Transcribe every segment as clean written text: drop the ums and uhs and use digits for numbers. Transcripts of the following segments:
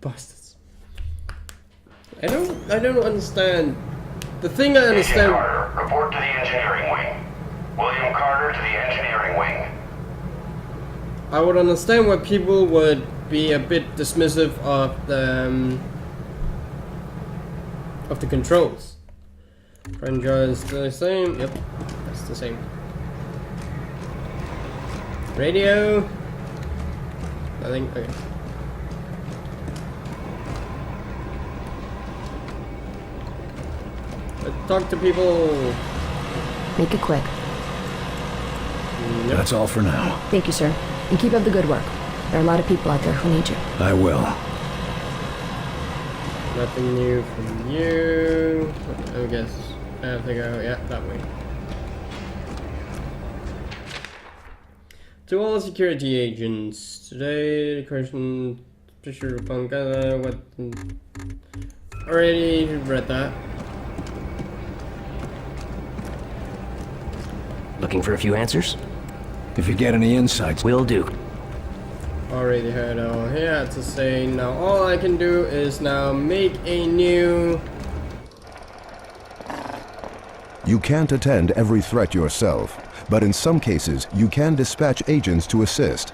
Bastards. I don't understand. The thing I understand. Carter, report to the engineering wing. William Carter to the engineering wing. I would understand why people would be a bit dismissive of the controls. Front jaw is the same. Yep, that's the same. Radio. Nothing. Okay. Let's talk to people. Make it quick. Yep. That's all for now. Thank you, sir. And keep up the good work. There are a lot of people out there who need you. I will. Nothing new from you. I guess I have to go, yeah, that way. To all security agents, today the question Fisher upon what already read that. Looking for a few answers? If you get any insights, Will do. Already heard all he had to say. Now all I can do is now make a new. You can't attend every threat yourself, but in some cases you can dispatch agents to assist.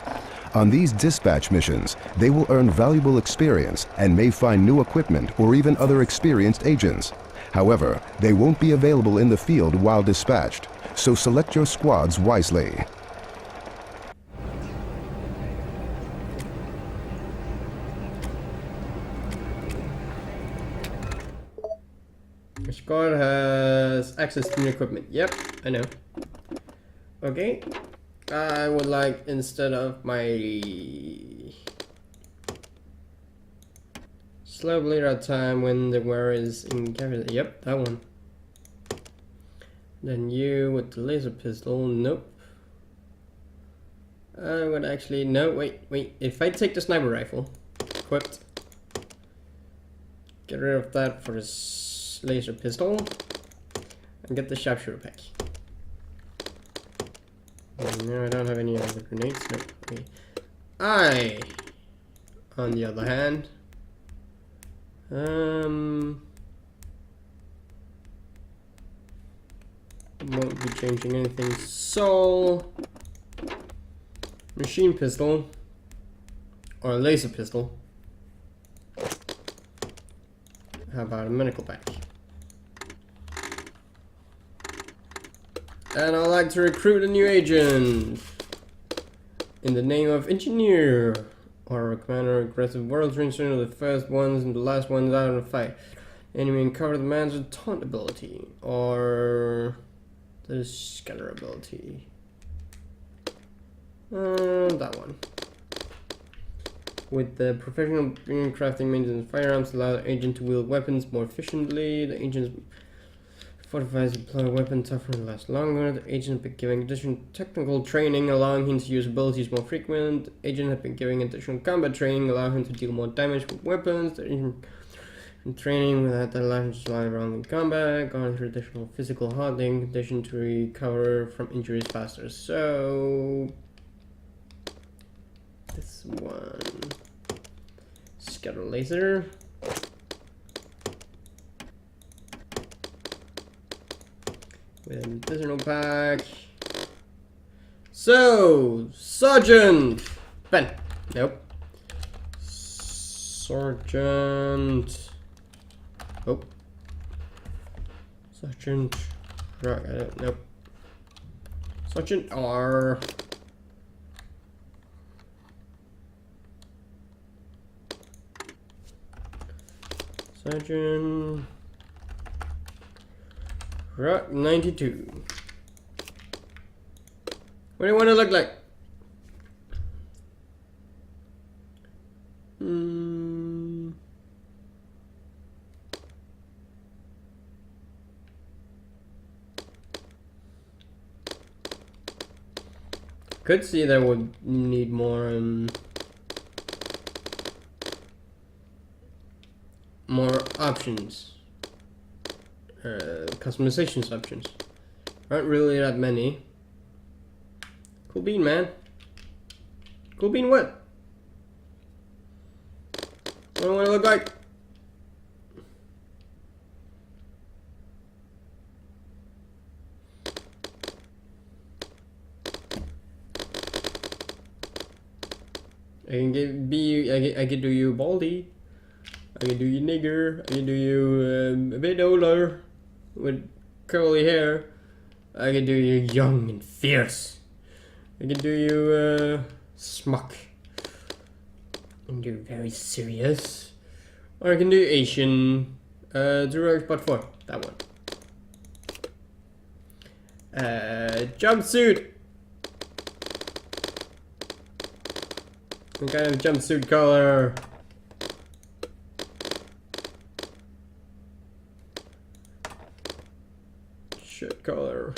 On these dispatch missions, they will earn valuable experience and may find new equipment or even other experienced agents. However, they won't be available in the field while dispatched, so select your squads wisely. Your squad has access to new equipment. Yep, I know. Okay. I would like, instead of my slow bleed out time when the wearer is in capacity. Yep, that one. Then you with the laser pistol. Nope. I would actually, no, wait. If I take the sniper rifle, equipped, get rid of that for this laser pistol, and get the sharpshooter pack. No, I don't have any other grenades. Nope. Okay. I, on the other hand, won't be changing anything. So, machine pistol or a laser pistol. How about a medical pack? And I'd like to recruit a new agent in the name of engineer or commander. Aggressive world range, the first ones and the last ones out of the fight. Enemy and cover demands a taunt ability or the scatter ability. That one. With the professional crafting, maintenance, firearms allow the agent to wield weapons more efficiently. The agent fortifies the deploy weapon tougher and lasts longer. The agent has been giving additional technical training, allowing him to use abilities more frequent. The agent has been giving additional combat training, allowing him to deal more damage with weapons. The agent training without that allowing him to fly around in combat, going through additional physical hardening condition to recover from injuries faster. So this one, scatter laser. With an additional pack. So, Sergeant Ben. Nope. Sergeant. Oh. Sergeant. Nope. Sergeant R. Sergeant Rock 92. What do you want to look like? Could see that would need more options. Customizations options. Aren't really that many. Cool bean, man. Cool bean what? What do I want to look like? I can do you baldy. I can do you nigger. I can do you a bit older with curly hair. I can do you young and fierce. I can do you smuck. And you're very serious. Or I can do Asian. Zero Spot 4. That one. Jumpsuit. What kind of jumpsuit color? Shirt color.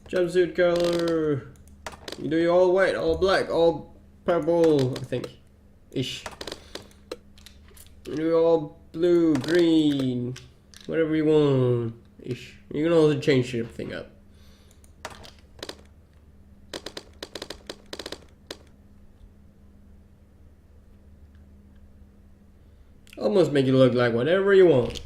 Jumpsuit color. You do all white, all black, all purple, I think. Ish. You do all blue, green, whatever you want. Ish. You can also change everything up. Almost make it look like whatever you want.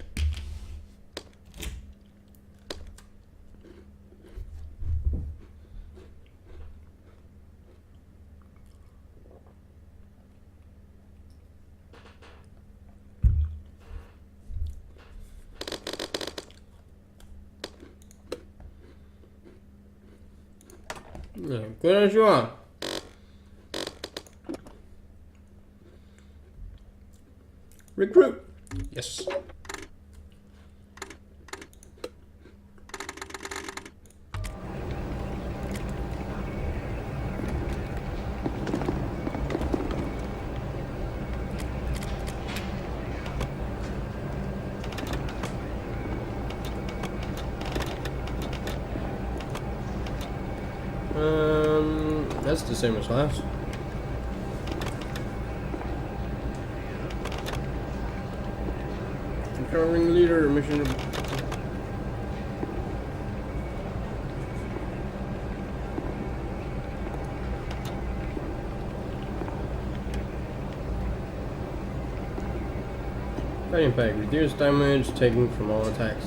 Yeah, good as you are. Recruit. Yes. That's the same as last. Controlling leader mission. Fighting pack. Reduce damage taken from all attacks.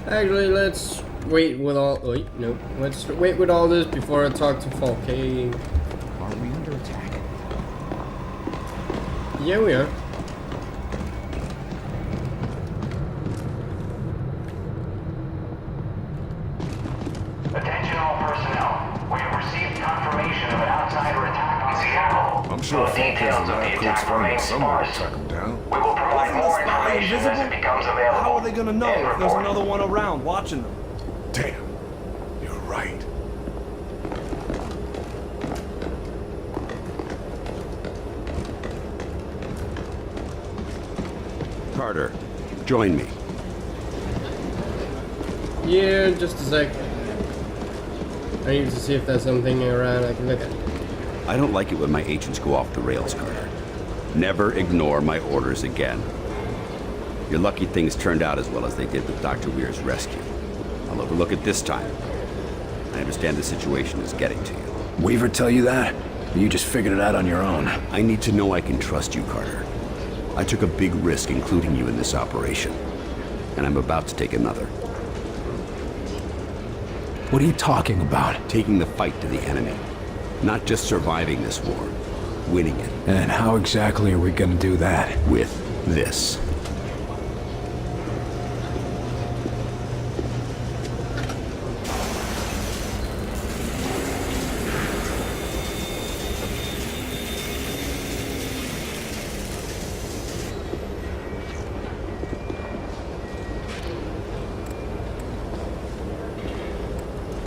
Actually, let's wait with all. Wait, no. Let's wait with all this before I talk to Falke. Are we under attack? Yeah, we are. Attention all personnel. We have received confirmation of an outsider attack on Seattle. I'm sure The details of the Falk's attack finding remain somewhere to sparse. track him down. We will provide Isn't the more spy information as invisible? it becomes available. How are they gonna know End if there's report. another one around watching them? Damn, you're right. Carter, join me. Yeah, just a sec. I need to see if there's something around I can look at. I don't like it when my agents go off the rails, Carter. Never ignore my orders again. You're lucky things turned out as well as they did with Dr. Weir's rescue. I'll overlook it this time. I understand the situation is getting to you. Weaver tell you that? Or you just figured it out on your own? I need to know I can trust you, Carter. I took a big risk including you in this operation, and I'm about to take another. What are you talking about? Taking the fight to the enemy. Not just surviving this war, winning it. And how exactly are we gonna do that? With this.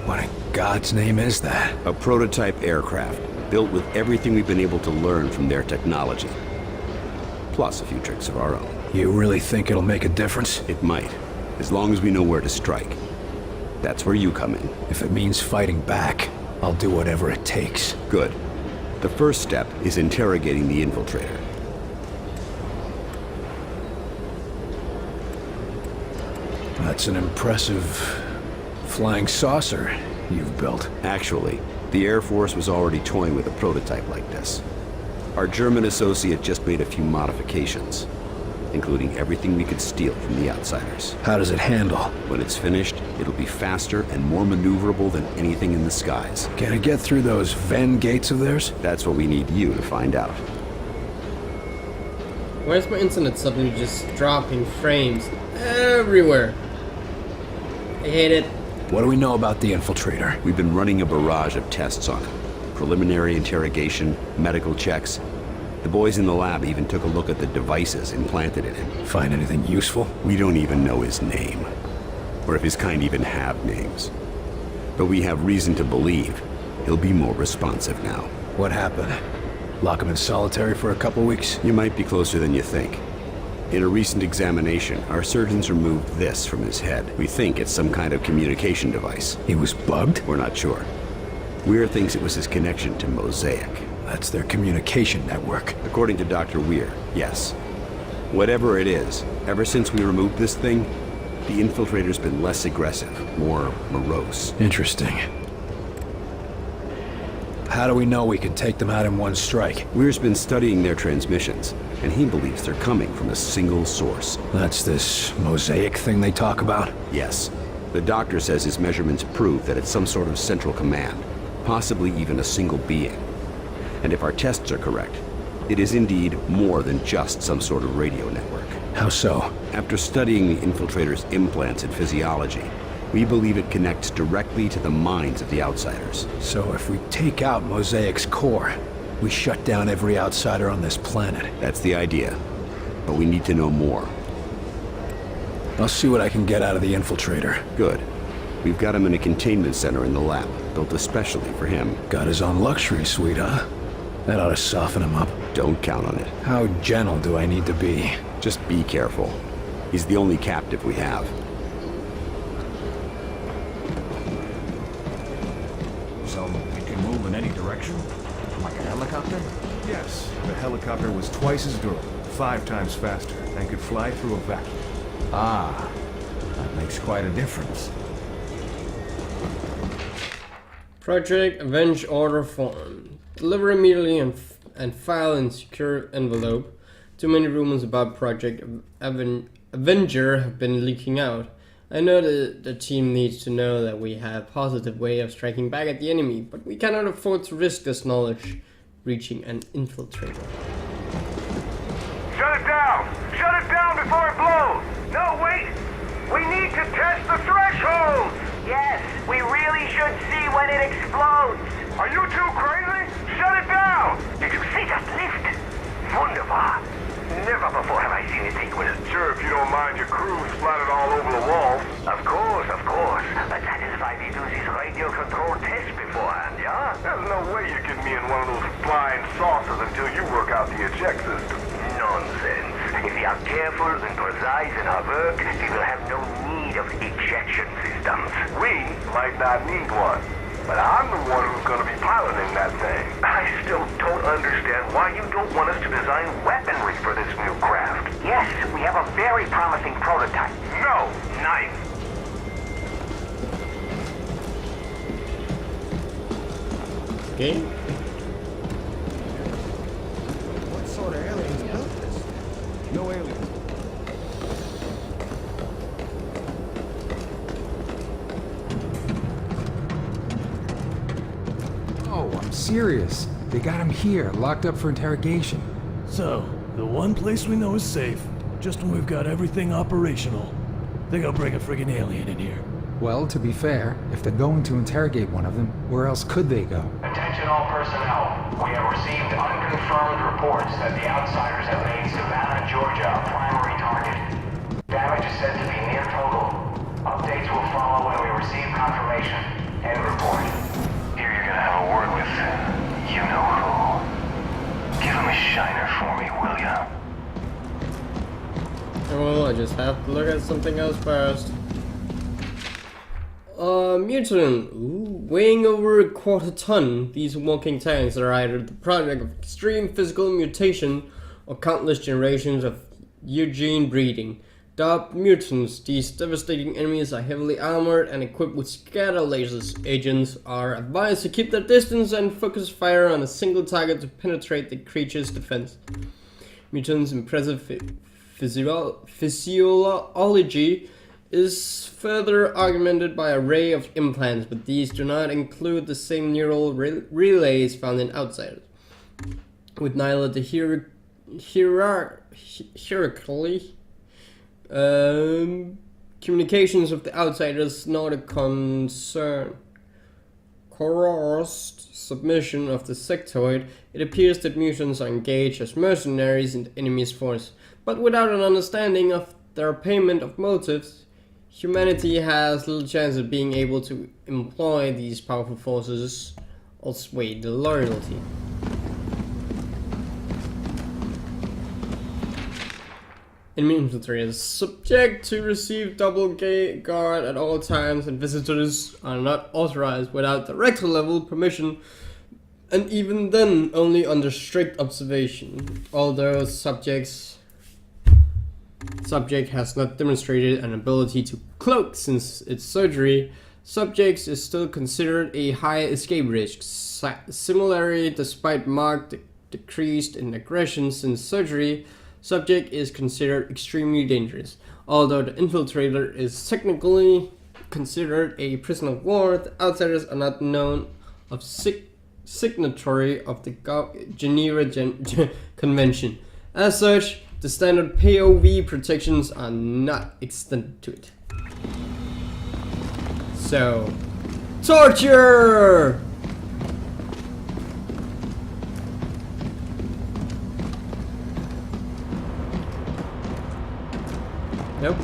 What in God's name is that? A prototype aircraft, built with everything we've been able to learn from their technology. Plus a few tricks of our own. You really think it'll make a difference? It might, as long as we know where to strike. That's where you come in. If it means fighting back, I'll do whatever it takes. Good. The first step is interrogating the infiltrator. That's an impressive flying saucer you've built. Actually, the Air Force was already toying with a prototype like this. Our German associate just made a few modifications, including everything we could steal from the outsiders. How does it handle? When it's finished, it'll be faster and more maneuverable than anything in the skies. Can it get through those Venn gates of theirs? That's what we need you to find out. Why is my internet suddenly just dropping frames everywhere? I hate it. What do we know about the infiltrator? We've been running a barrage of tests on it. Preliminary interrogation, medical checks. The boys in the lab even took a look at the devices implanted in him. Find anything useful? We don't even know his name, or if his kind even have names. But we have reason to believe he'll be more responsive now. What happened? Lock him in solitary for a couple weeks? You might be closer than you think. In a recent examination, our surgeons removed this from his head. We think it's some kind of communication device. He was bugged? We're not sure. Weir thinks it was his connection to Mosaic. That's their communication network. According to Dr. Weir, yes. Whatever it is, ever since we removed this thing, the infiltrator's been less aggressive, more morose. Interesting. How do we know we can take them out in one strike? Weir's been studying their transmissions, and he believes they're coming from a single source. That's this Mosaic thing they talk about? Yes. The doctor says his measurements prove that it's some sort of central command, possibly even a single being. And if our tests are correct, it is indeed more than just some sort of radio network. How so? After studying the infiltrator's implants and physiology, we believe it connects directly to the minds of the outsiders. So if we take out Mosaic's core, we shut down every outsider on this planet. That's the idea. But we need to know more. I'll see what I can get out of the infiltrator. Good. We've got him in a containment center in the lab, built especially for him. Got his own luxury suite, huh? That ought to soften him up. Don't count on it. How gentle do I need to be? Just be careful. He's the only captive we have. So, it can move in any direction? Like a helicopter? Yes, the helicopter was twice as durable, 5 times faster, and could fly through a vacuum. Ah, that makes quite a difference. Project Avenge Order Form. Deliver immediately and file in secure envelope. Too many rumors about Project Avenger have been leaking out. I know that the team needs to know that we have a positive way of striking back at the enemy, but we cannot afford to risk this knowledge reaching an infiltrator. Shut it down! Shut it down before it blows! No, wait! We need to test the threshold! Yes, we really should see when it explodes! Are you too crazy? Shut it down! Did you see that lift? Wunderbar! Never before have I seen it equal. Sure, if you don't mind your crew splattered all over the walls. Of course, of course. But that is why we do this radio control test beforehand, yeah? There's no way you get me in one of those flying saucers until you work out the eject system. Nonsense. If we are careful and precise in our work, we will have no need of ejection systems. We might not need one. But I'm the one who's going to be piloting that thing. I still don't understand why you don't want us to design weaponry for this new craft. Yes, we have a very promising prototype. No, knife. Okay. What sort of aliens built this? No aliens. Oh, I'm serious. They got him here, locked up for interrogation. So, the one place we know is safe, just when we've got everything operational. They gonna bring a friggin' alien in here. Well, to be fair, if they're going to interrogate one of them, where else could they go? Attention all personnel. We have received unconfirmed reports that the outsiders have made Savannah, Georgia a primary target. Damage is said to be near total. Updates will follow when we receive confirmation. End report. Here you're gonna have a word with you know who. Give him a shiner for me, will ya? Well, I just have to look at something else first. Mutant. Ooh, weighing over a quarter ton, these walking tanks are either the product of extreme physical mutation or countless generations of eugene breeding. Dubbed mutants, these devastating enemies are heavily armored and equipped with scatter lasers. Agents are advised to keep their distance and focus fire on a single target to penetrate the creature's defense. Mutants' impressive physiology is further augmented by an array of implants, but these do not include the same neural relays found in outsiders. With neither the hierarchically communications of the outsiders nor the coerced submission of the sectoid, it appears that mutants are engaged as mercenaries in the enemy's force. But without an understanding of their payment of motives, humanity has little chance of being able to employ these powerful forces or sway the loyalty. Enemy infiltrators subject to receive double guard at all times, and visitors are not authorized without director level permission, and even then only under strict observation. Although subject has not demonstrated an ability to cloak since its surgery, subject is still considered a high escape risk. Similarly, despite marked decrease in aggression since surgery, subject is considered extremely dangerous. Although the infiltrator is technically considered a prisoner of war, the outsiders are not known of signatory of the Geneva Convention. As such, the standard POV protections are not extended to it. So, torture! Nope.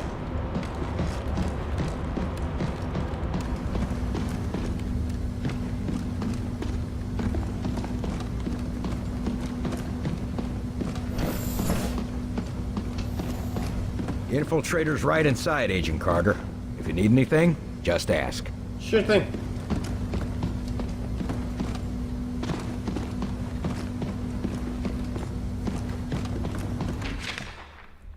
Infiltrator's right inside, Agent Carter. If you need anything, just ask. Sure thing.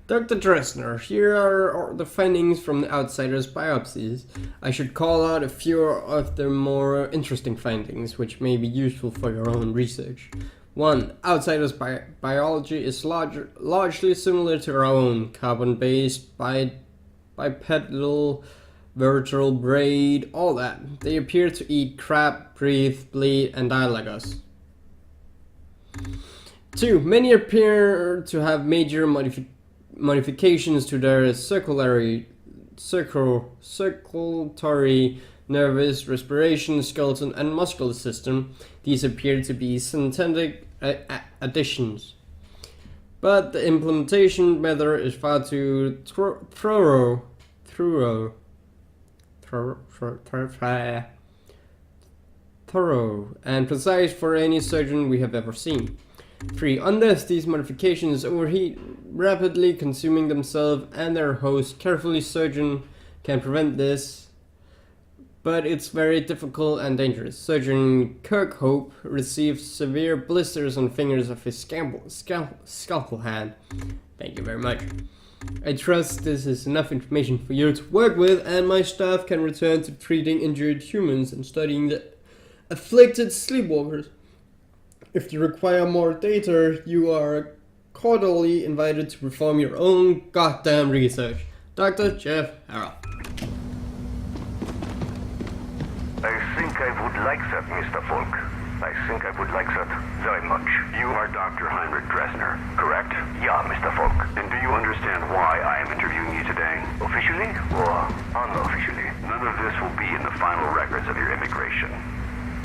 Dr. Dressner, here are the findings from the outsiders' biopsies. I should call out a few of the more interesting findings, which may be useful for your own research. 1. Outsiders' biology is largely similar to our own, carbon-based, bipedal, vertebrate, all that. They appear to eat crab, breathe, bleed, and die like us. 2. Many appear to have major modifications to their circulatory, nervous, respiration, skeleton, and muscular system. These appear to be synthetic additions. But the implementation method is far too thorough and precise for any surgeon we have ever seen. 3. Unless these modifications overheat, rapidly consuming themselves and their host, carefully surgeon can prevent this, but it's very difficult and dangerous. Surgeon Kirkhope received severe blisters on fingers of his scalpel hand. Thank you very much. I trust this is enough information for you to work with, and my staff can return to treating injured humans and studying the afflicted sleepwalkers. If you require more data, you are cordially invited to perform your own goddamn research. Dr. Jeff Harrell. I think I would like that, Mr. Falk. I think I would like that very much. You are Dr. Heinrich Dressner, correct? Yeah, Mr. Falk. And do you understand why I am interviewing you today? Officially or unofficially? None of this will be in the final records of your immigration.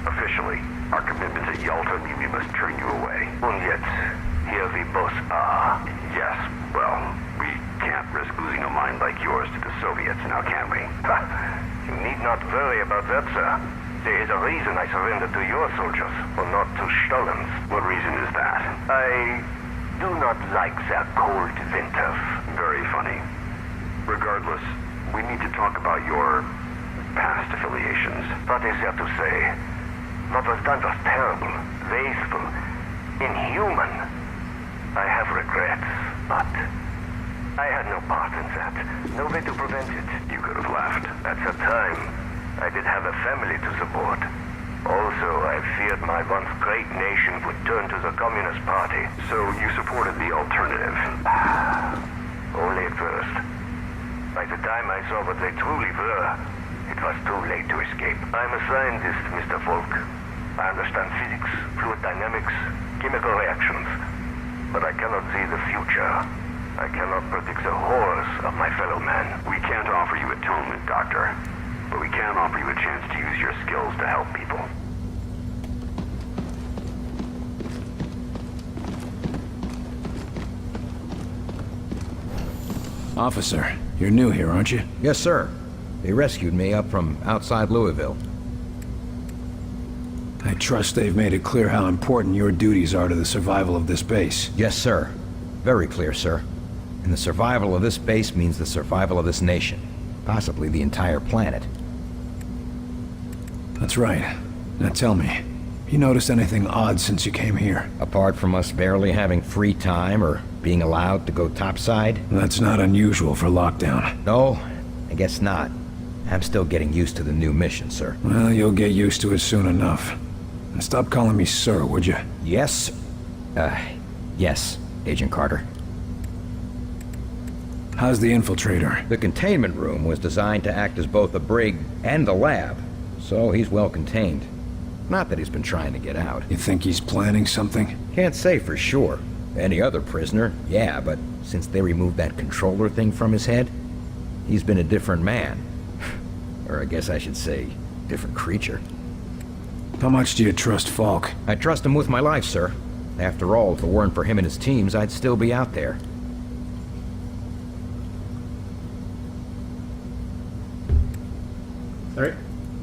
Officially, our commitments at Yalta mean we must turn you away. And yet, here we both are. Yes, well, we can't risk losing a mind like yours to the Soviets, now can we? Ha! You need not worry about that, sir. There is a reason I surrendered to your soldiers, or not to Stalin's. What reason is that? I do not like their cold winters. Very funny. Regardless, we need to talk about your past affiliations. What is there to say? What was done was terrible, wasteful, inhuman. I have regrets, but I had no part in that. No way to prevent it. You could have laughed. At the time, I did have a family to support. Also, I feared my once great nation would turn to the Communist Party. So you supported the alternative. Only at first. By the time I saw what they truly were, it was too late to escape. I'm a scientist, Mr. Folk. I understand physics, fluid dynamics, chemical reactions. But I cannot see the future. I cannot predict the horrors of my fellow man. We can't offer you atonement, Doctor. But we can offer you a chance to use your skills to help people. Officer, you're new here, aren't you? Yes, sir. They rescued me up from outside Louisville. I trust they've made it clear how important your duties are to the survival of this base. Yes, sir. Very clear, sir. And the survival of this base means the survival of this nation. Possibly the entire planet. That's right. Now tell me, you noticed anything odd since you came here? Apart from us barely having free time or being allowed to go topside? That's not unusual for lockdown. No, I guess not. I'm still getting used to the new mission, sir. Well, you'll get used to it soon enough. And stop calling me sir, would you? Yes. Yes, Agent Carter. How's the infiltrator? The containment room was designed to act as both a brig and a lab, so he's well contained. Not that he's been trying to get out. You think he's planning something? Can't say for sure. Any other prisoner, yeah, but since they removed that controller thing from his head, he's been a different man. Or I guess I should say, different creature. How much do you trust Falk? I trust him with my life, sir. After all, if it weren't for him and his teams, I'd still be out there. Sorry?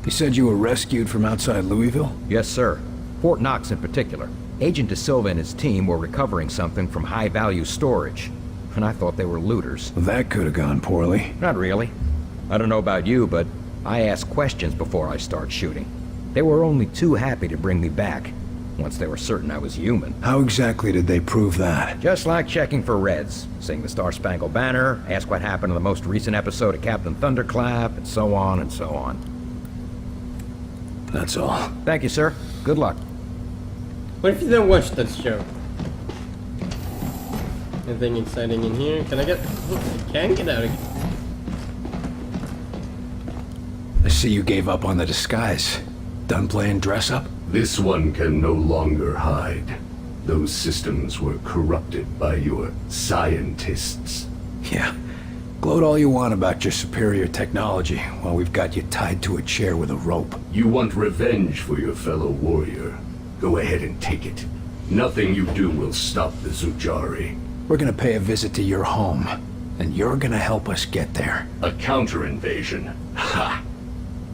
You said you were rescued from outside Louisville? Yes, sir. Fort Knox in particular. Agent De Silva and his team were recovering something from high-value storage, and I thought they were looters. Well, that could have gone poorly. Not really. I don't know about you, but I ask questions before I start shooting. They were only too happy to bring me back, once they were certain I was human. How exactly did they prove that? Just like checking for Reds. Sing the Star-Spangled Banner, ask what happened in the most recent episode of Captain Thunderclap, and so on and so on. That's all. Thank you, sir. Good luck. What if you don't watch that show? Anything exciting in here? Can I get... I can get out of here. I see you gave up on the disguise. Done playing dress-up? This one can no longer hide. Those systems were corrupted by your scientists. Yeah. Gloat all you want about your superior technology, while we've got you tied to a chair with a rope. You want revenge for your fellow warrior. Go ahead and take it. Nothing you do will stop the Zujari. We're gonna pay a visit to your home, and you're gonna help us get there. A counter-invasion. Ha!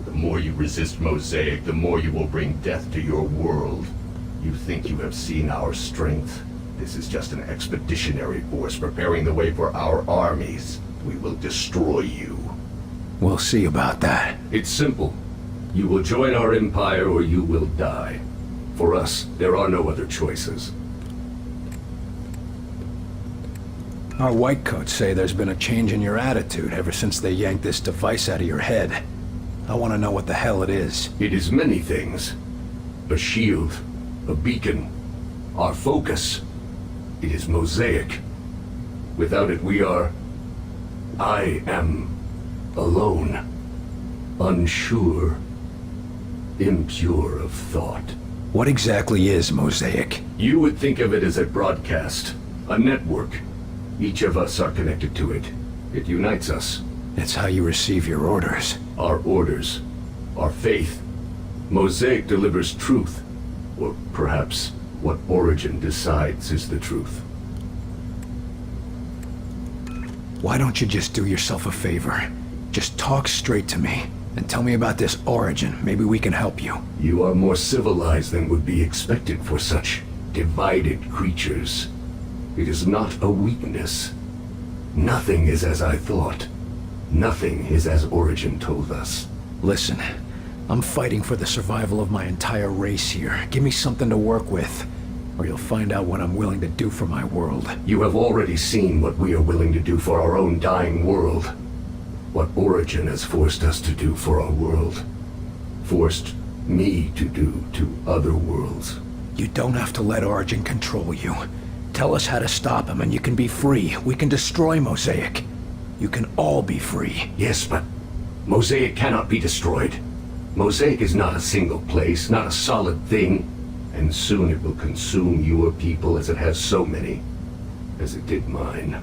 The more you resist Mosaic, the more you will bring death to your world. You think you have seen our strength? This is just an expeditionary force preparing the way for our armies. We will destroy you. We'll see about that. It's simple. You will join our empire or you will die. For us, there are no other choices. Our whitecoats say there's been a change in your attitude ever since they yanked this device out of your head. I want to know what the hell it is. It is many things. A shield, a beacon, our focus. It is Mosaic. Without it, we are... I am alone, unsure, impure of thought. What exactly is Mosaic? You would think of it as a broadcast, a network. Each of us are connected to it. It unites us. It's how you receive your orders. Our orders, our faith. Mosaic delivers truth, or perhaps what Origin decides is the truth. Why don't you just do yourself a favor? Just talk straight to me, and tell me about this Origin. Maybe we can help you. You are more civilized than would be expected for such divided creatures. It is not a weakness. Nothing is as I thought. Nothing is as Origin told us. Listen, I'm fighting for the survival of my entire race here. Give me something to work with. or you'll find out what I'm willing to do for my world. You have already seen what we are willing to do for our own dying world. What Origin has forced us to do for our world. Forced me to do to other worlds. You don't have to let Origin control you. Tell us how to stop him and you can be free. We can destroy Mosaic. You can all be free. Yes, but Mosaic cannot be destroyed. Mosaic is not a single place, not a solid thing. And soon it will consume your people as it has so many. As it did mine.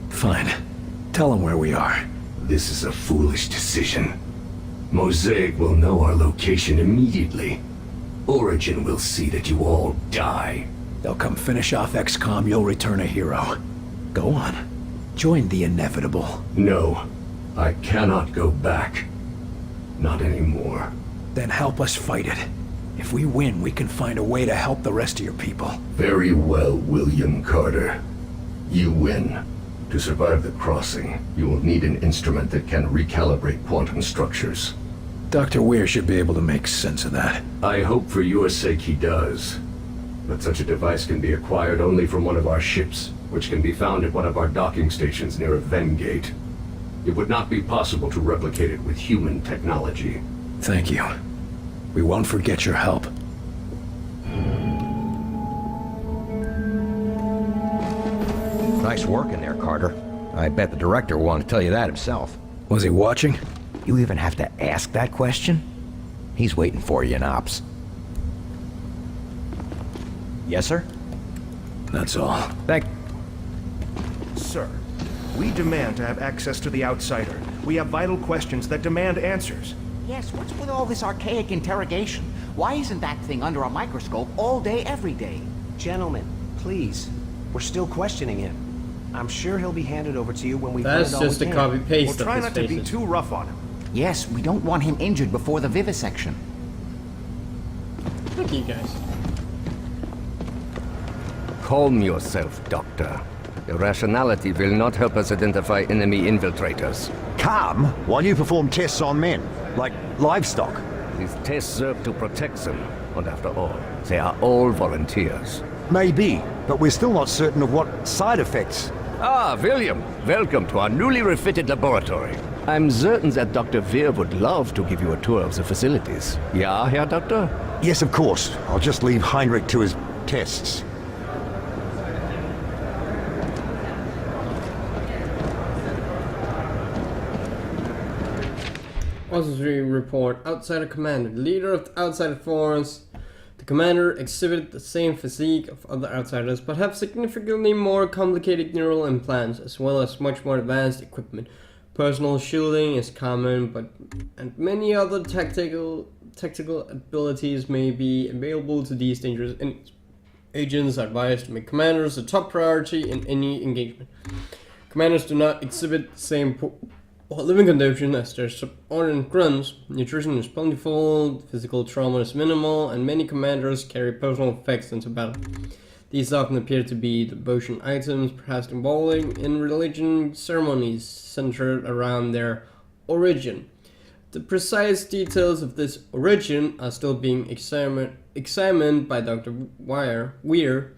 Fine. Tell him where we are. This is a foolish decision. Mosaic will know our location immediately. Origin will see that you all die. They'll come finish off Xcom, you'll return a hero. Go on. Join the inevitable. No. I cannot go back. Not anymore. Then help us fight it. If we win, we can find a way to help the rest of your people. Very well, William Carter. You win. To survive the crossing, you will need an instrument that can recalibrate quantum structures. Dr. Weir should be able to make sense of that. I hope for your sake he does. But such a device can be acquired only from one of our ships, which can be found at one of our docking stations near a Ven gate. It would not be possible to replicate it with human technology. Thank you. We won't forget your help. Nice work in there, Carter. I bet the director will want to tell you that himself. Was he watching? You even have to ask that question? He's waiting for you in Ops. Yes, sir? That's all. Sir, we demand to have access to the Outsider. We have vital questions that demand answers. Yes, what's with all this archaic interrogation? Why isn't that thing under a microscope all day, every day? Gentlemen, please. We're still questioning him. I'm sure he'll be handed over to you when we That's find all just we a can. copy paste We'll of try his not to be faces. too rough on him. Yes, we don't want him injured before the vivisection. Look, you guys. Calm yourself, Doctor. Irrationality will not help us identify enemy infiltrators. Calm while you perform tests on men, like livestock. These tests serve to protect them, and after all, they are all volunteers. Maybe, but we're still not certain of what side effects. Ah, William, welcome to our newly refitted laboratory. I'm certain that Dr. Weir would love to give you a tour of the facilities. Yeah, Herr Doctor? Yes, of course. I'll just leave Heinrich to his tests. Officer report. Outsider commander. Leader of the Outsider Force. The commander exhibited the same physique of other outsiders, but have significantly more complicated neural implants, as well as much more advanced equipment. Personal shielding is common, and many other tactical abilities may be available to these dangerous enemies. Agents are advised to make commanders a top priority in any engagement. Commanders do not exhibit the same living condition as their subordinate grunts. Nutrition is plentiful, physical trauma is minimal, and many commanders carry personal effects into battle. These often appear to be devotion items, perhaps involving in religion ceremonies centered around their origin. The precise details of this origin are still being examined by Dr. Weir,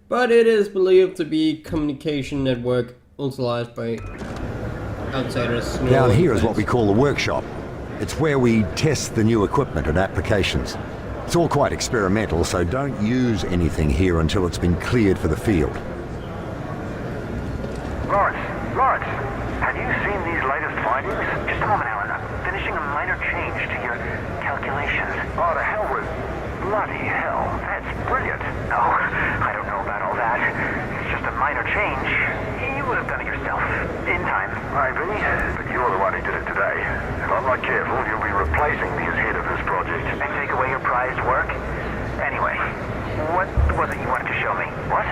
but it is believed to be communication network utilized by outsiders. Down here is what we call the workshop. It's where we test the new equipment and applications. It's all quite experimental, so don't use anything here until it's been cleared for the field. Lawrence, have you seen these latest findings? Just a moment, Alan. I'm finishing a minor change to your calculations. Oh, to hell with... Bloody hell, that's brilliant. Oh, I don't know about all that. It's just a minor change. You would have done it yourself. In time. Maybe, but you're the one who did it today. If I'm not careful, you'll be replacing me as head of this project. And take away your prized work? Anyway, what was it you wanted to show me? What?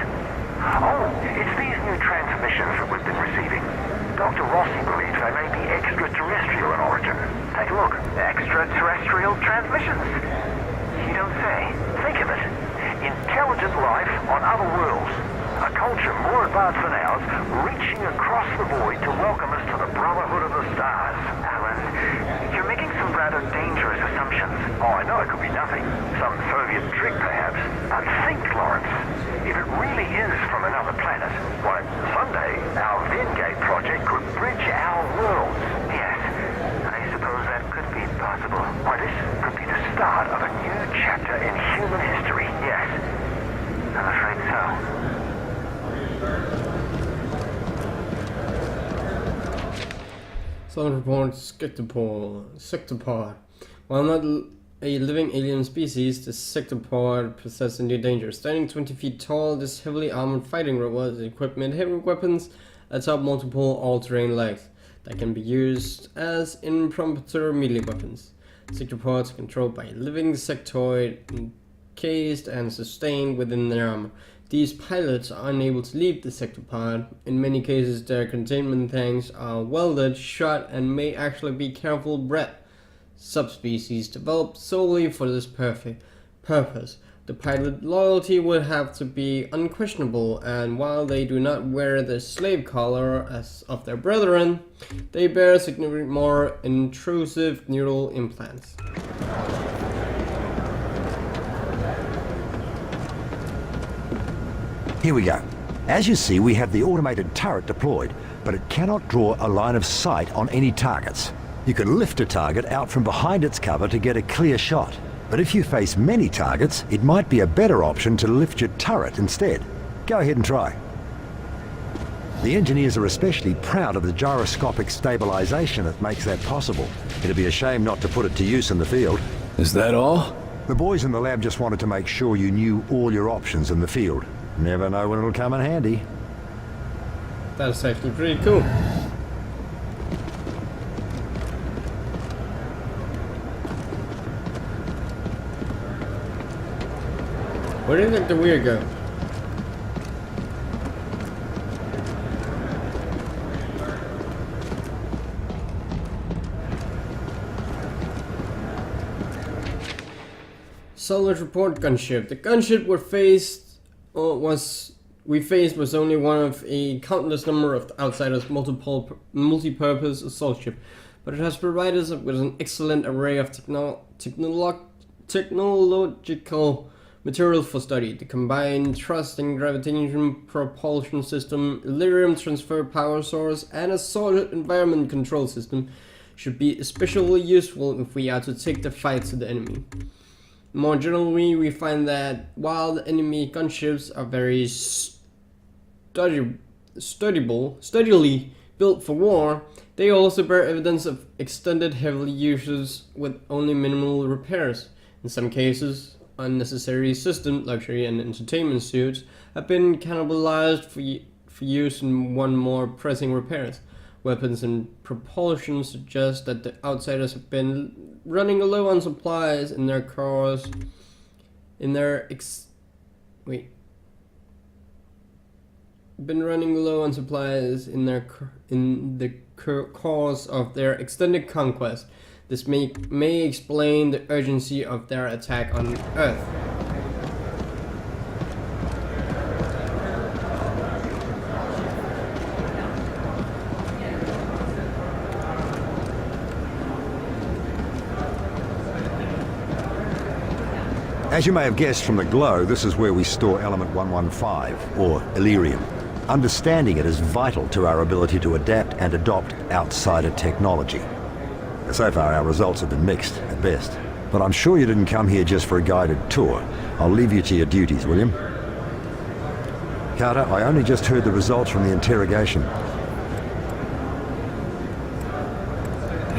Oh, it's these new transmissions that we've been receiving. Dr. Rossi believes they may be extraterrestrial in origin. Take a look. Extraterrestrial transmissions? You don't say. Think of it. Intelligent life on other worlds. A culture more advanced than ours, reaching across the void to welcome us to the Brotherhood of the Stars. Alan, you're making some rather rather dangerous assumptions. Oh, I know it could be nothing. Some Soviet trick, perhaps. But think, Lawrence. If it really is from another planet, why, someday our Vingate project could bridge our worlds. Yes, I suppose that could be possible. Why, this could be the start of a new chapter in human history. Yes, I'm afraid so. Solid report, sectopod. While not a living alien species, the sectopod possesses a new danger. Standing 20 feet tall, this heavily armored fighting robot is equipped with heavy weapons atop multiple all-terrain legs that can be used as impromptu melee weapons. Sectopods are controlled by a living sectoid encased and sustained within their armor. These pilots are unable to leave the sectopod. In many cases, their containment tanks are welded shut and may actually be careful bred subspecies developed solely for this purpose. The pilot loyalty would have to be unquestionable, and while they do not wear the slave collar as of their brethren, they bear significantly more intrusive neural implants. Here we go. As you see, we have the automated turret deployed, but it cannot draw a line of sight on any targets. You can lift a target out from behind its cover to get a clear shot. But if you face many targets, it might be a better option to lift your turret instead. Go ahead and try. The engineers are especially proud of the gyroscopic stabilization that makes that possible. It'd be a shame not to put it to use in the field. Is that all? The boys in the lab just wanted to make sure you knew all your options in the field. Never know when it'll come in handy. That's actually pretty cool. Where did the weir go? Solid report, gunship. The gunship we faced was only one of a countless number of outsiders' multi-purpose assault ship, but it has provided us with an excellent array of technological materials for study. The combined thrust and gravitation propulsion system, Illyrium transfer power source, and a solid environment control system should be especially useful if we are to take the fight to the enemy. More generally, we find that while the enemy gunships are very steadily built for war, they also bear evidence of extended heavy uses with only minimal repairs. In some cases, unnecessary system, luxury, and entertainment suits have been cannibalized for use in one more pressing repairs. Weapons and propulsion suggest that the outsiders have been running low on supplies in their cars. Been running low on supplies in the course of their extended conquest. This may explain the urgency of their attack on Earth. As you may have guessed from the glow, this is where we store element 115, or Illyrium. Understanding it is vital to our ability to adapt and adopt outsider technology. So far, our results have been mixed, at best. But I'm sure you didn't come here just for a guided tour. I'll leave you to your duties, William. Carter, I only just heard the results from the interrogation.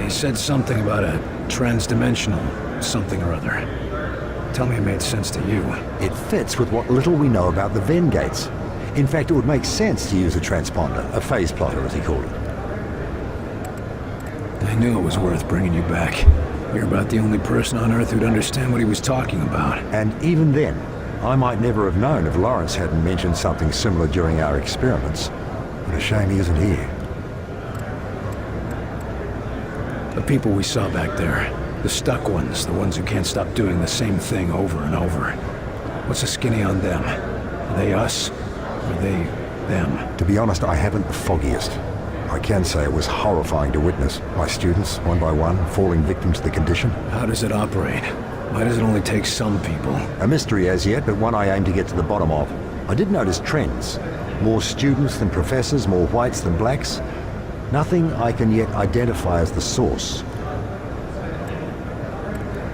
He said something about a transdimensional something or other. Tell me it made sense to you. It fits with what little we know about the Vengates. In fact, it would make sense to use a transponder, a phase plotter as he called it. I knew it was worth bringing you back. You're about the only person on Earth who'd understand what he was talking about. And even then, I might never have known if Lawrence hadn't mentioned something similar during our experiments. What a shame he isn't here. The people we saw back there, the stuck ones, the ones who can't stop doing the same thing over and over. What's the skinny on them? Are they us? Or are they them? To be honest, I haven't the foggiest. I can say it was horrifying to witness. My students, one by one, falling victim to the condition. How does it operate? Why does it only take some people? A mystery as yet, but one I aim to get to the bottom of. I did notice trends. More students than professors, more whites than blacks. Nothing I can yet identify as the source.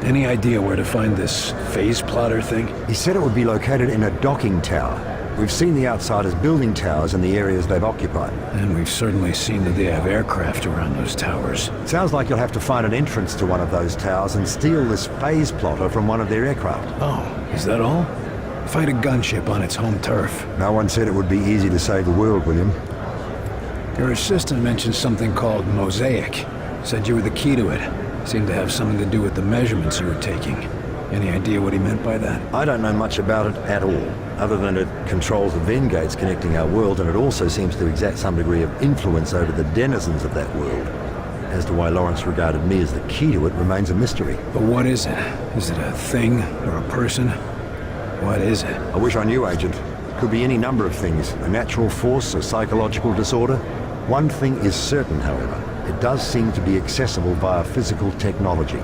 Any idea where to find this phase plotter thing? He said it would be located in a docking tower. We've seen the outsiders building towers in the areas they've occupied. And we've certainly seen that they have aircraft around those towers. Sounds like you'll have to find an entrance to one of those towers and steal this phase plotter from one of their aircraft. Oh, is that all? Fight a gunship on its home turf. No one said it would be easy to save the world, William. Your assistant mentioned something called Mosaic. Said you were the key to it. Seemed to have something to do with the measurements you were taking. Any idea what he meant by that? I don't know much about it at all, other than it controls the Venn gates connecting our world, and it also seems to exert some degree of influence over the denizens of that world. As to why Lawrence regarded me as the key to it remains a mystery. But what is it? Is it a thing or a person? What is it? I wish I knew, Agent. Could be any number of things. A natural force, a psychological disorder. One thing is certain, however. It does seem to be accessible via physical technology.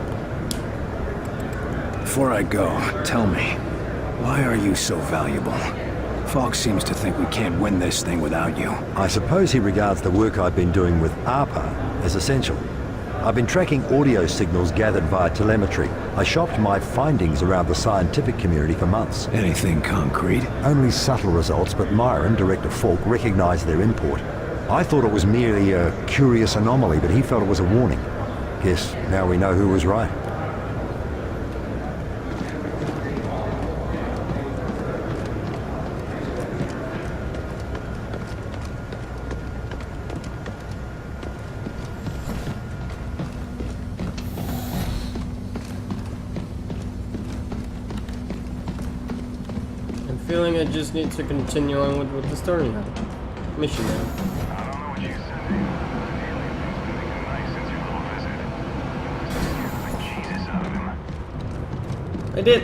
Before I go, tell me, why are you so valuable? Falk seems to think we can't win this thing without you. I suppose he regards the work I've been doing with ARPA as essential. I've been tracking audio signals gathered via telemetry. I shopped my findings around the scientific community for months. Anything concrete? Only subtle results, but Myron, Director Falk, recognized their import. I thought it was merely a curious anomaly, but he felt it was a warning. Guess now we know who was right. I'm feeling I just need to continue on with the story now. Mission now. I did.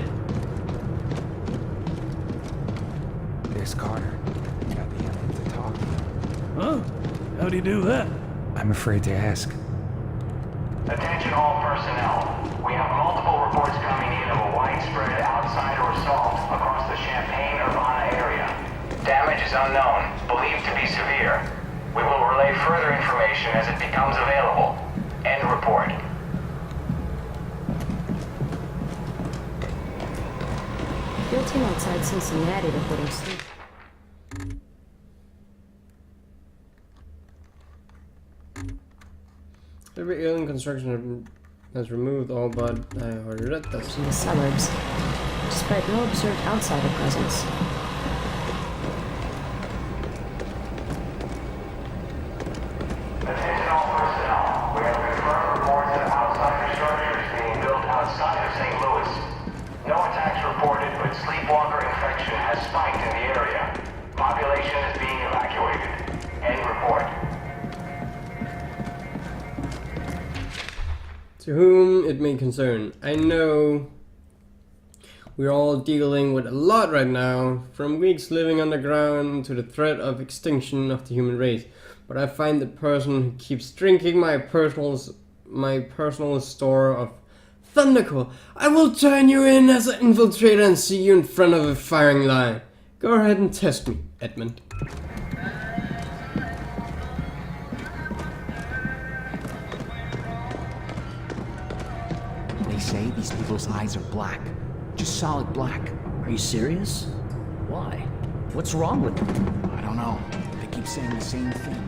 There's Carter. Got the him to talk. Huh? How'd he do that? I'm afraid to ask. Attention all personnel. We have multiple reports coming in of a widespread outsider assault across the Champaign-Urbana area. Damage is unknown, believed to be severe. We will relay further information as it becomes available. End report. Your team outside Cincinnati reporting sleep. Every alien construction has removed all but in the suburbs, despite no observed outsider presence. Attention all personnel. We have confirmed reports of outsider structures being built outside of St. Louis. No attacks reported, but sleepwalker infection has spiked in the area. Population is being evacuated. End report. To whom it may concern, I know we're all dealing with a lot right now, from weeks living underground to the threat of extinction of the human race. But I find the person who keeps drinking my personal store of Thundercore. I will turn you in as an infiltrator and see you in front of a firing line. Go ahead and test me, Edmund. They say these people's eyes are black. Just solid black. Are you serious? Why? What's wrong with them? I don't know. They keep saying the same thing.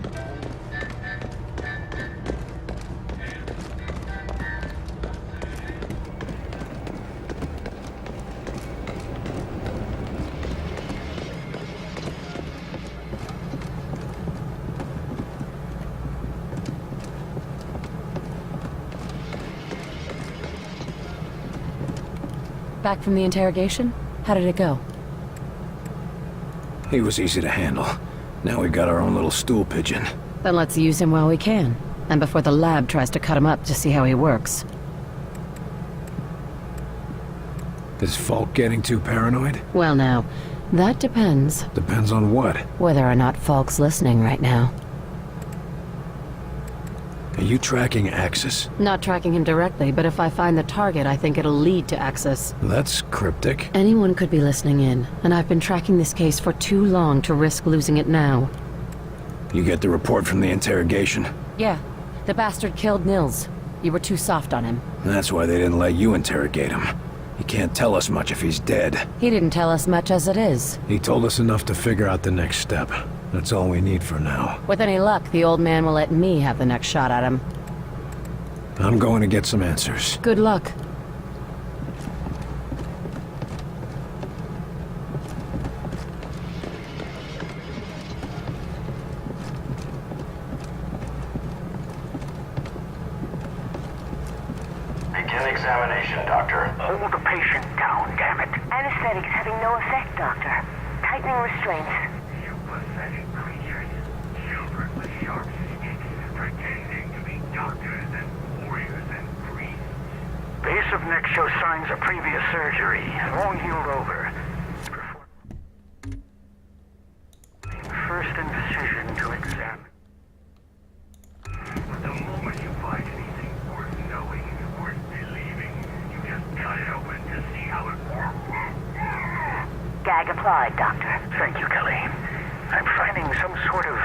Back from the interrogation? How did it go? He was easy to handle. Now we've got our own little stool pigeon. Then let's use him while we can. And before the lab tries to cut him up to see how he works. Is Falk getting too paranoid? Well now, that depends. Depends on what? Whether or not Falk's listening right now. Are you tracking Axis? Not tracking him directly, but if I find the target, I think it'll lead to Axis. That's cryptic. Anyone could be listening in, and I've been tracking this case for too long to risk losing it now. You get the report from the interrogation? Yeah, the bastard killed Nils. You were too soft on him. That's why they didn't let you interrogate him. He can't tell us much if he's dead. He didn't tell us much as it is. He told us enough to figure out the next step. That's all we need for now. With any luck, the old man will let me have the next shot at him. I'm going to get some answers. Good luck. Begin examination, Doctor. Hold the patient down, damn it. Anesthetic is having no effect, Doctor. Tightening restraints. You pathetic creatures. Children with sharp sticks, pretending to be doctors and warriors and priests. Base of neck shows signs of previous surgery. Won't healed over. First incision to examine. The moment you find anything worth knowing, worth believing, you just cut it open to see how it works. Gag applied, Doctor. Thank you, Kelly. I'm finding some sort of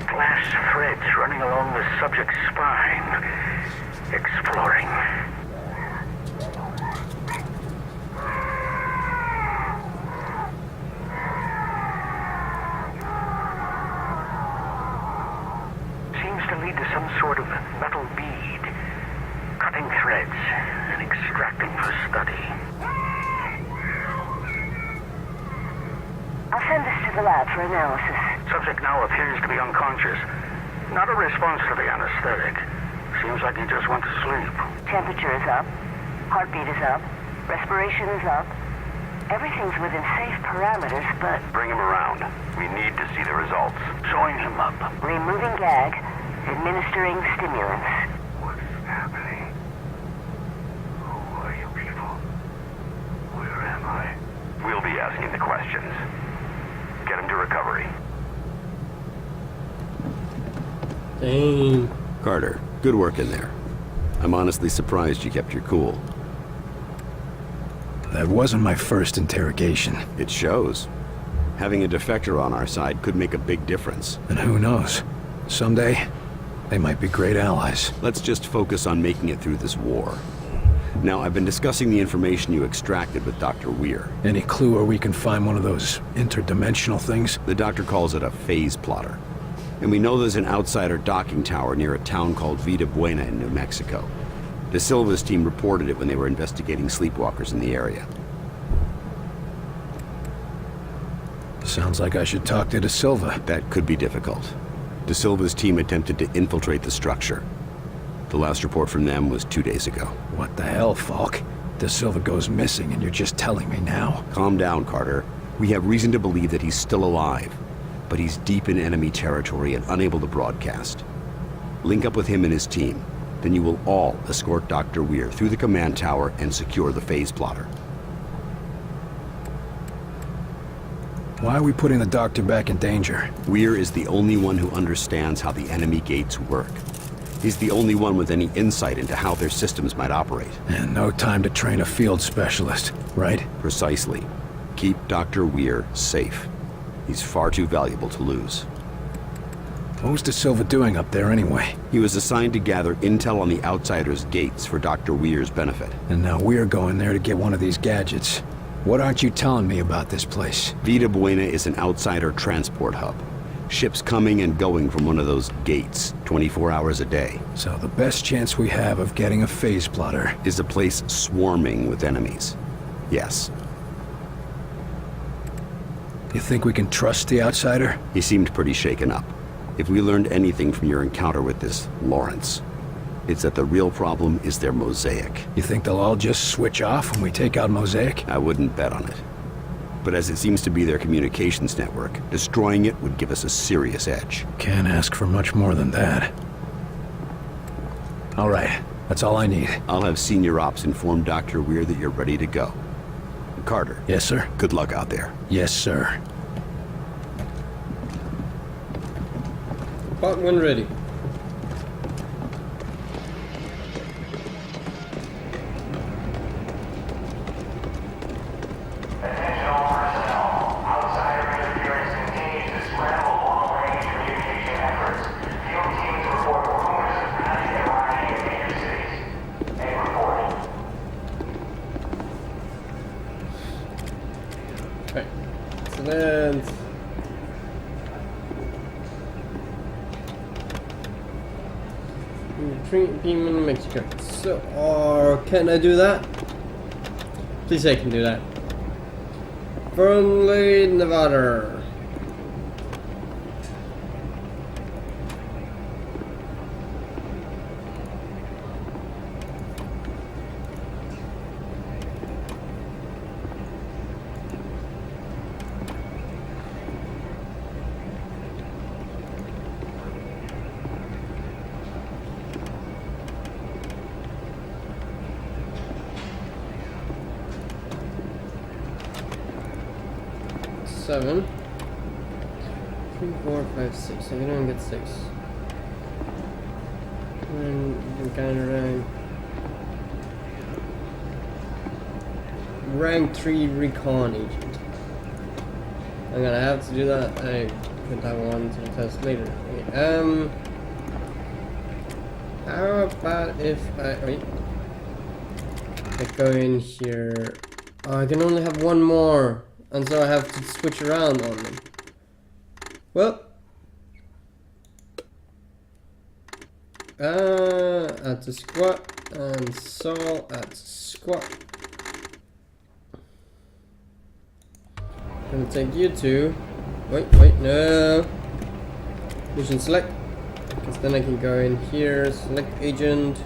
glass threads running along the subject's spine. Exploring. Seems to lead to some sort of metal bead. Cutting threads and extracting for study. I'll send this to the lab for analysis. Subject now appears to be unconscious. Not a response to the anesthetic. Seems like he just went to sleep. Temperature is up. Heartbeat is up. Respiration is up. Everything's within safe parameters, but... Bring him around. We need to see the results. Join him up. Removing gag. Administering stimulants. What's happening? Who are you people? Where am I? We'll be asking the questions. Get him to recovery. Dang. Carter, good work in there. I'm honestly surprised you kept your cool. That wasn't my first interrogation. It shows. Having a defector on our side could make a big difference. And who knows? Someday, they might be great allies. Let's just focus on making it through this war. Now, I've been discussing the information you extracted with Dr. Weir. Any clue where we can find one of those interdimensional things? The doctor calls it a phase plotter. And we know there's an outsider docking tower near a town called Vida Buena in New Mexico. De Silva's team reported it when they were investigating sleepwalkers in the area. Sounds like I should talk to De Silva. That could be difficult. De Silva's team attempted to infiltrate the structure. The last report from them was 2 days ago. What the hell, Falk? De Silva goes missing and you're just telling me now? Calm down, Carter. We have reason to believe that he's still alive, but he's deep in enemy territory and unable to broadcast. Link up with him and his team. Then you will all escort Dr. Weir through the command tower and secure the phase plotter. Why are we putting the doctor back in danger? Weir is the only one who understands how the enemy gates work. He's the only one with any insight into how their systems might operate. And no time to train a field specialist, right? Precisely. Keep Dr. Weir safe. He's far too valuable to lose. What was De Silva doing up there anyway? He was assigned to gather intel on the Outsider's gates for Dr. Weir's benefit. And now we're going there to get one of these gadgets. What aren't you telling me about this place? Vida Buena is an Outsider transport hub. Ships coming and going from one of those gates, 24 hours a day. So the best chance we have of getting a phase plotter is a place swarming with enemies. Yes. You think we can trust the Outsider? He seemed pretty shaken up. If we learned anything from your encounter with this Lawrence, it's that the real problem is their Mosaic. You think they'll all just switch off when we take out Mosaic? I wouldn't bet on it. But as it seems to be their communications network, destroying it would give us a serious edge. Can't ask for much more than that. All right, that's all I need. I'll have Senior Ops inform Dr. Weir that you're ready to go. Carter. Yes, sir? Good luck out there. Yes, sir. Part 1 ready. Excellent. Team in Mexico. So, can I do that? Please say I can do that. Fernley, Nevada. Seven. 3, 4, 5, 6. I don't get 6. And kind of rank 3 recon agent. I'm gonna have to do that. I put that one to the test later. Okay. How about if I wait? I go in here. Oh, I can only have one more. And so I have to switch around on them. Well, at the squat and Saul at squat. Gonna take you two. Wait, no. Mission select. Because then I can go in here, select agent,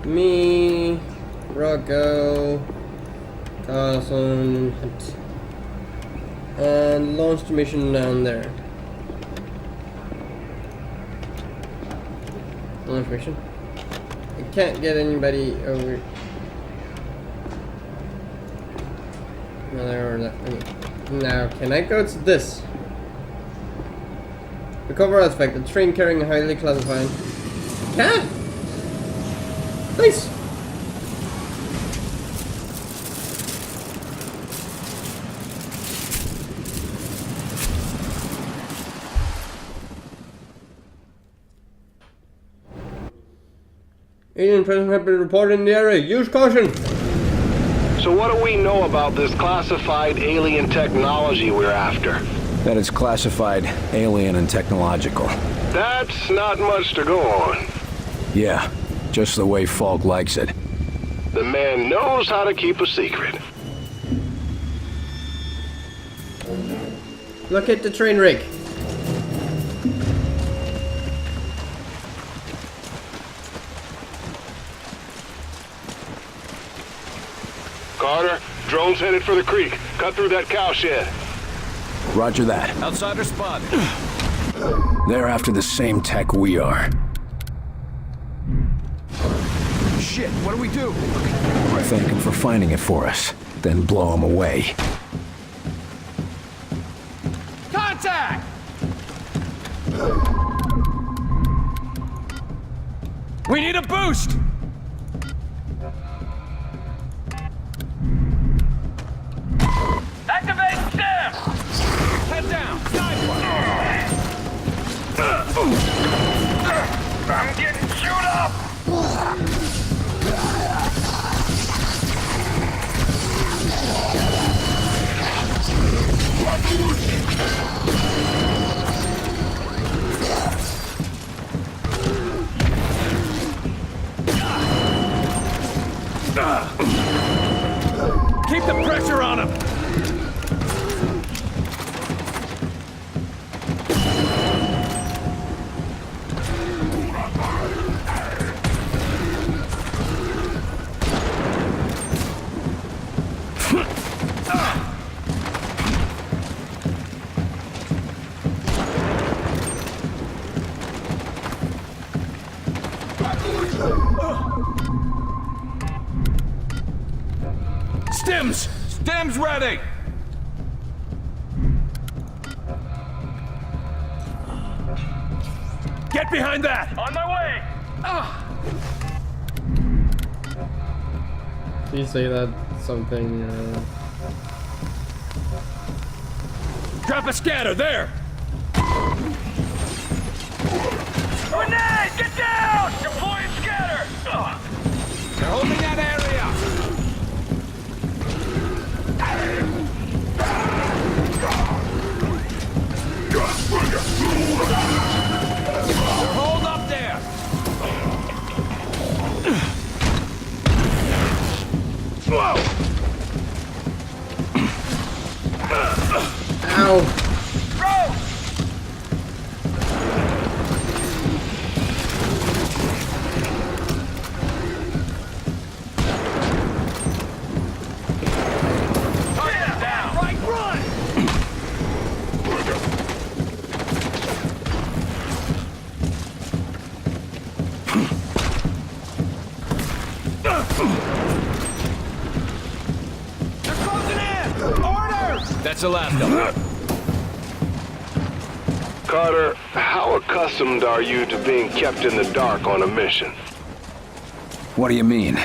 me, Rocco, Carlson, and launch the mission down there. Launch mission. I can't get anybody over. No, there or that. Okay. Now, can I go to this? The cover aspect, a train carrying a highly classified. Can? Nice. Alien presence have been reported in the area. Use caution. So what do we know about this classified alien technology we're after? That it's classified, alien, and technological. That's not much to go on. Yeah, just the way Falk likes it. The man knows how to keep a secret. Look at the train rig. Carter, drone's headed for the creek. Cut through that cow shed. Roger that. Outsider spotted. They're after the same tech we are. Shit, what do we do? Thank them for finding it for us, then blow them away. Contact! We need a boost! Activate STEM! Head down! I'm getting chewed up! Keep the pressure on him! Stems! Stems ready! Get behind that! On my way! Please say that something. Drop a scatter, there! Grenade! Get down! Deploying scatter! They're holding that area! Ow! That's the last of them. Carter, how accustomed are you to being kept in the dark on a mission? What do you mean?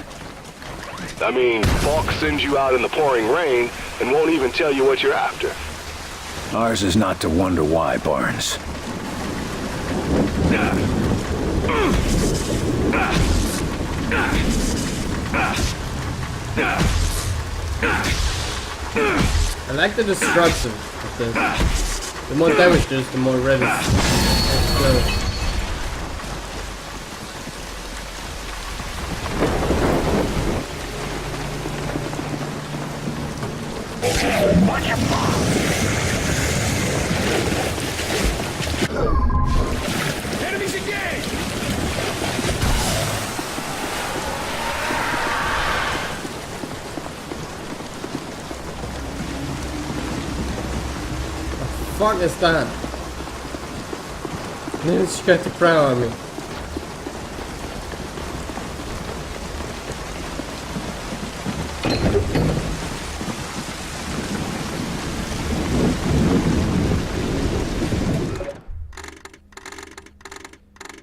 I mean, Falk sends you out in the pouring rain and won't even tell you what you're after. Ours is not to wonder why, Barnes. I like the destruction of this. The more damage there is, the more red it explodes. Enemies engaged! Fuck is that? It's got the crown on me.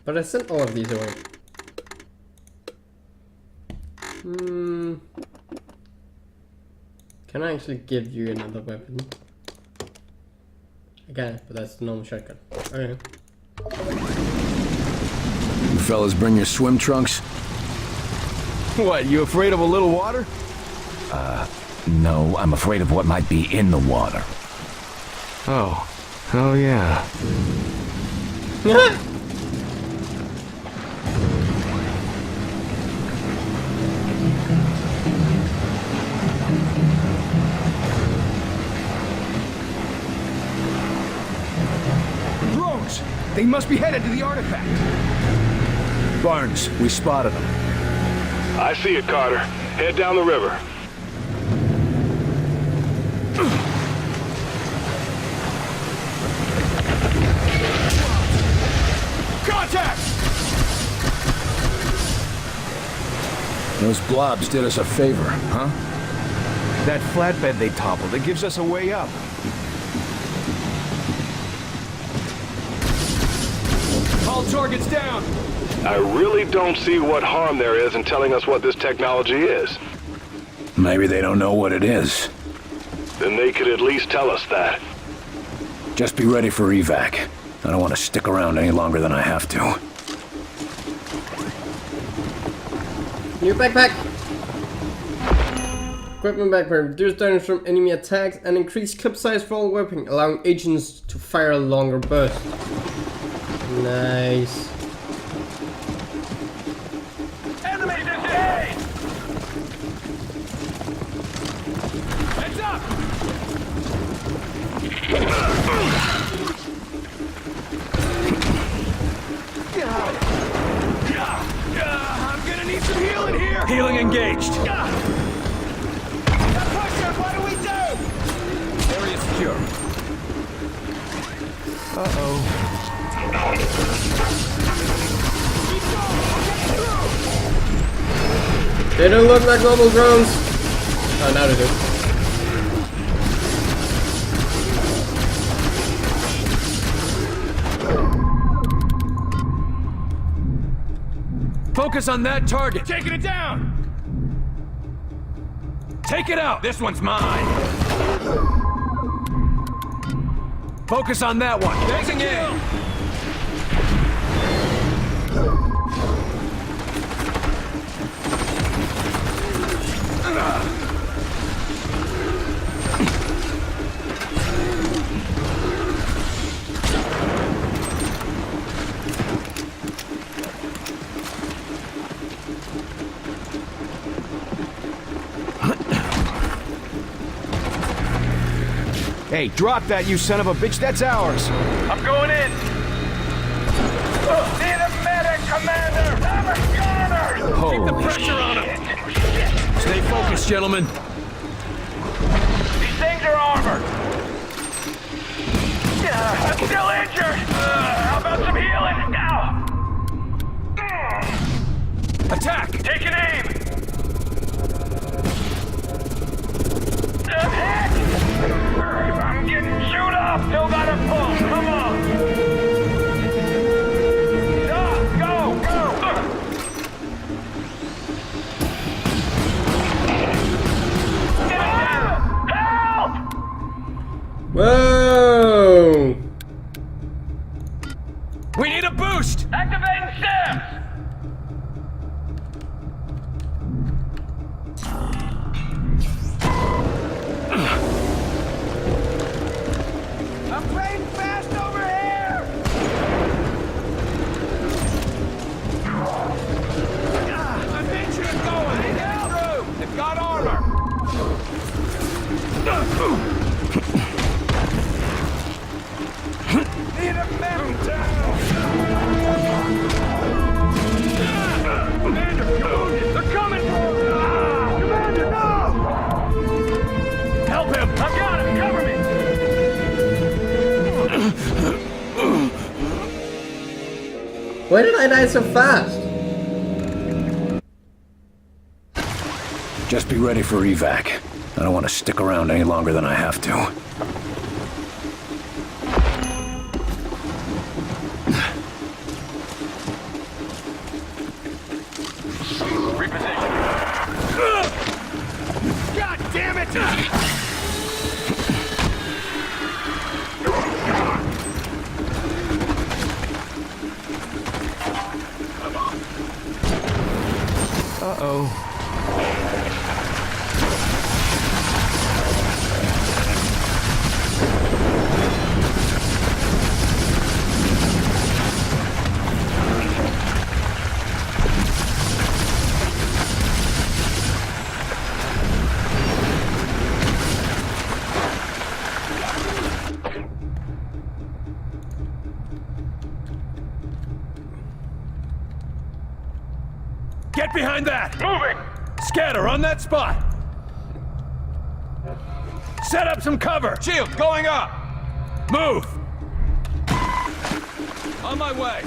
But I sent all of these away. Can I actually give you another weapon? I can, but that's the normal shotgun. Okay. You fellas bring your swim trunks? What, you afraid of a little water? No, I'm afraid of what might be in the water. Oh yeah. Drones! They must be headed to the artifact. Barnes, we spotted them. I see it, Carter. Head down the river. Contact! Those blobs did us a favor, huh? That flatbed they toppled, it gives us a way up. All targets down! I really don't see what harm there is in telling us what this technology is. Maybe they don't know what it is. Then they could at least tell us that. Just be ready for evac. I don't want to stick around any longer than I have to. New backpack! Equipment backpack. Reduce damage from enemy attacks and increase clip size for all weapons, allowing agents to fire a longer burst. Nice. Enemies engaged! Heads up! I'm gonna need some healing here! Healing engaged. That pressure, what do we do? Area secure. Uh-oh. They don't look like normal drones. Oh, now they do. Focus on that target. Taking it down. Take it out. This one's mine. Focus on that one. Facing in. Hey, drop that, you son of a bitch. That's ours. I'm going in. Need a medic, Commander! I'm a gunner! Keep the pressure on him! Stay focused, gentlemen. These things are armored. I'm still injured. How about some healing? Now! Attack! Take an aim! I'm hit! I'm getting chewed up! Still got a pulse, come on! Go! Help! Whoa! We need a boost! Activating SIMS! I'm fading fast over here! I'm injured going! Need help! They've got armor! Need a medic down! Commander, you're wounded! They're coming for you! Commander, no! Help him! I've got him! Cover me! Why did I die so fast? Just be ready for evac. I don't want to stick around any longer than I have to. God damn it! Uh-oh. Get behind that! Moving! Scatter on that spot! Set up some cover! Shield going up! Move! On my way!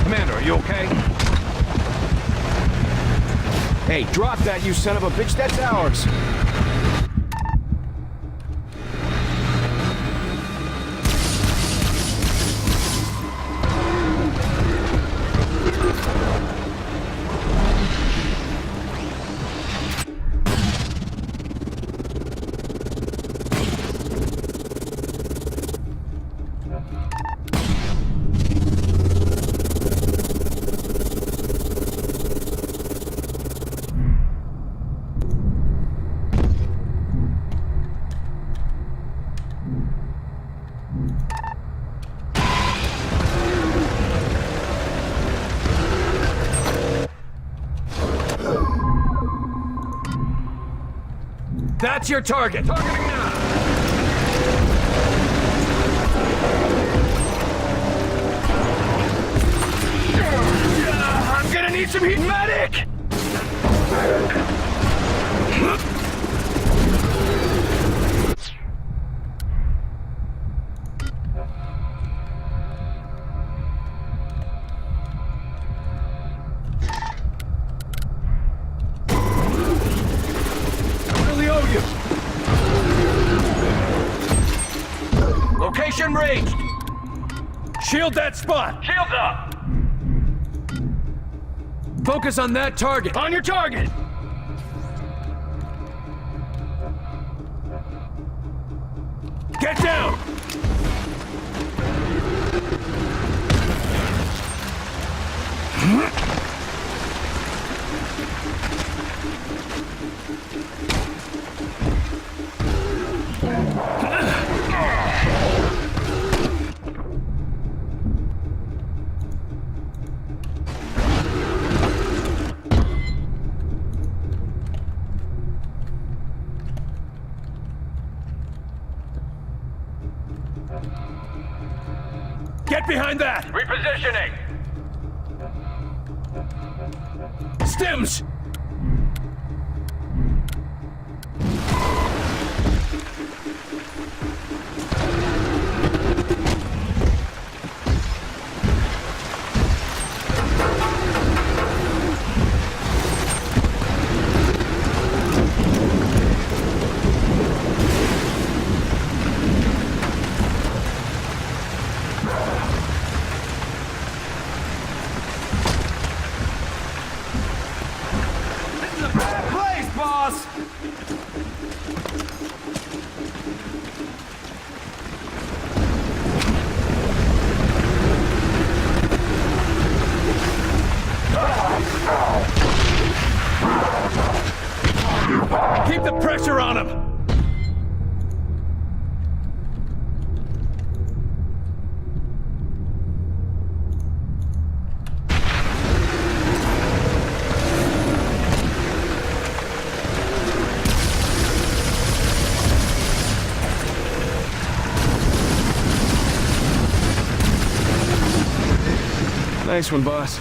Commander, are you okay? Hey, drop that, you son of a bitch. That's ours. That's your target! Targeting now! I'm gonna need some heat medic! Location ranged! Shield that spot! Shields up! Focus on that target! On your target! Get down! Get behind that! Repositioning! Stims! Keep the pressure on him! Nice one, boss.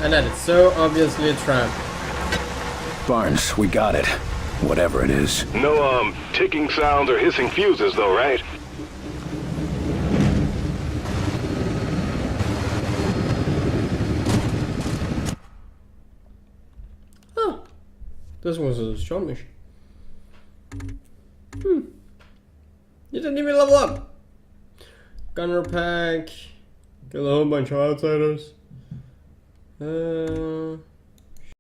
And that is so obviously a trap. Barnes, we got it. Whatever it is. No, ticking sounds or hissing fuses, though, right? Oh, this was a short mission. You didn't even level up. Gunner pack. Kill a whole bunch of outsiders.